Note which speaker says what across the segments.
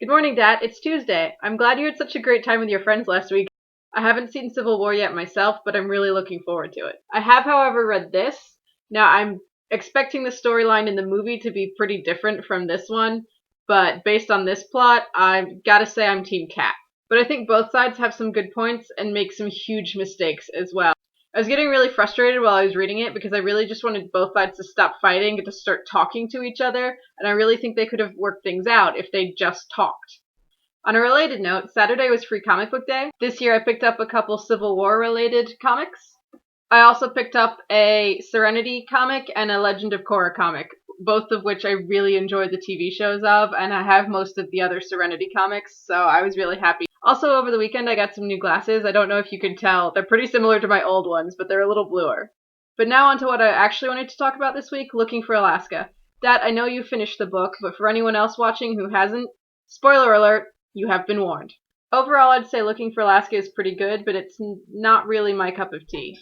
Speaker 1: Good morning, Dad. It's Tuesday. I'm glad you had such a great time with your friends last week. I haven't seen Civil War yet myself, but I'm really looking forward to it. I have, however, read this. Now, I'm expecting the storyline in the movie to be pretty different from this one, but based on this plot, I've gotta say I'm Team Cap. But I think both sides have some good points and make some huge mistakes as well. I was getting really frustrated while I was reading it because I really just wanted both sides to stop fighting and to start talking to each other, and I really think they could have worked things out if they just talked. On a related note, Saturday was Free Comic Book Day. This year I picked up a couple Civil War related comics. I also picked up a Serenity comic and a Legend of Korra comic, both of which I really enjoyed the TV shows of, and I have most of the other Serenity comics, so I was really happy. Also, over the weekend I got some new glasses. I don't know if you can tell. They're pretty similar to my old ones, but they're a little bluer. But now on to what I actually wanted to talk about this week, Looking for Alaska. Dad, I know you finished the book, but for anyone else watching who hasn't, spoiler alert, you have been warned. Overall, I'd say Looking for Alaska is pretty good, but it's not really my cup of tea.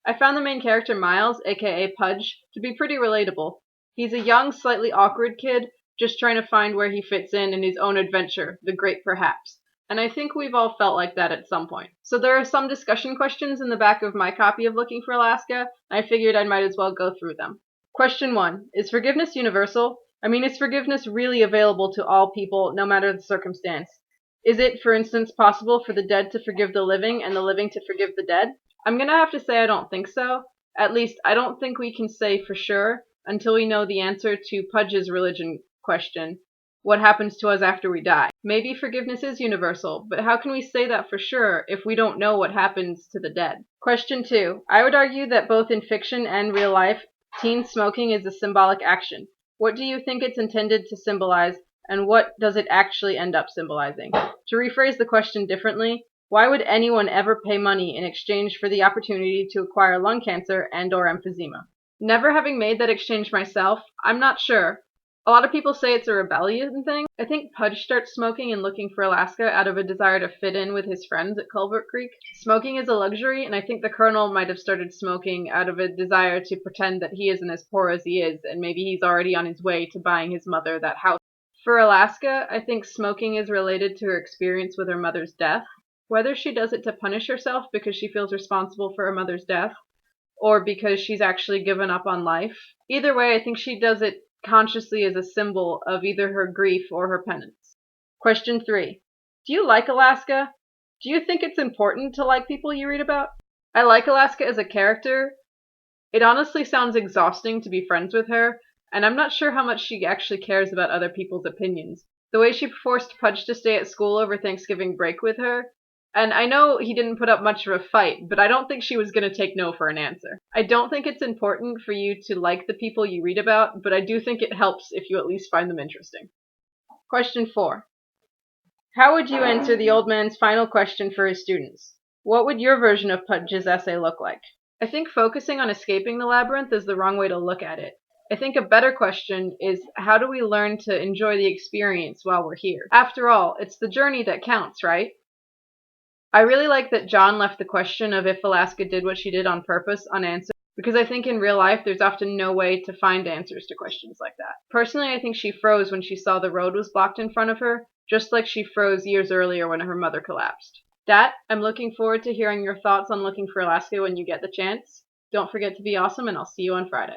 Speaker 1: I found the main character Miles, aka Pudge, to be pretty relatable. He's a young, slightly awkward kid, just trying to find where he fits in his own adventure, the Great Perhaps. And I think we've all felt like that at some point. So there are some discussion questions in the back of my copy of Looking for Alaska, and I figured I might as well go through them. Question 1. Is forgiveness universal? I mean, is forgiveness really available to all people, no matter the circumstance? Is it, for instance, possible for the dead to forgive the living and the living to forgive the dead? I'm gonna have to say I don't think so. At least, I don't think we can say for sure until we know the answer to Pudge's religion question. What happens to us after we die? Maybe forgiveness is universal, but how can we say that for sure if we don't know what happens to the dead? Question 2. I would argue that both in fiction and real life, teen smoking is a symbolic action. What do you think it's intended to symbolize, and what does it actually end up symbolizing? To rephrase the question differently, why would anyone ever pay money in exchange for the opportunity to acquire lung cancer and/or emphysema? Never having made that exchange myself, I'm not sure. A lot of people say it's a rebellion thing. I think Pudge starts smoking and Looking for Alaska out of a desire to fit in with his friends at Culvert Creek. Smoking is a luxury, and I think the Colonel might have started smoking out of a desire to pretend that he isn't as poor as he is, and maybe he's already on his way to buying his mother that house. For Alaska, I think smoking is related to her experience with her mother's death. Whether she does it to punish herself because she feels responsible for her mother's death, or because she's actually given up on life. Either way, I think she does it consciously as a symbol of either her grief or her penance. Question 3. Do you like Alaska? Do you think it's important to like people you read about? I like Alaska as a character. It honestly sounds exhausting to be friends with her, and I'm not sure how much she actually cares about other people's opinions. The way she forced Pudge to stay at school over Thanksgiving break with her, and I know he didn't put up much of a fight, but I don't think she was going to take no for an answer. I don't think it's important for you to like the people you read about, but I do think it helps if you at least find them interesting. Question 4. How would you answer the old man's final question for his students? What would your version of Pudge's essay look like? I think focusing on escaping the labyrinth is the wrong way to look at it. I think a better question is, how do we learn to enjoy the experience while we're here? After all, it's the journey that counts, right? I really like that John left the question of if Alaska did what she did on purpose unanswered, because I think in real life there's often no way to find answers to questions like that. Personally, I think she froze when she saw the road was blocked in front of her, just like she froze years earlier when her mother collapsed. Dat, I'm looking forward to hearing your thoughts on Looking for Alaska when you get the chance. Don't forget to be awesome, and I'll see you on Friday.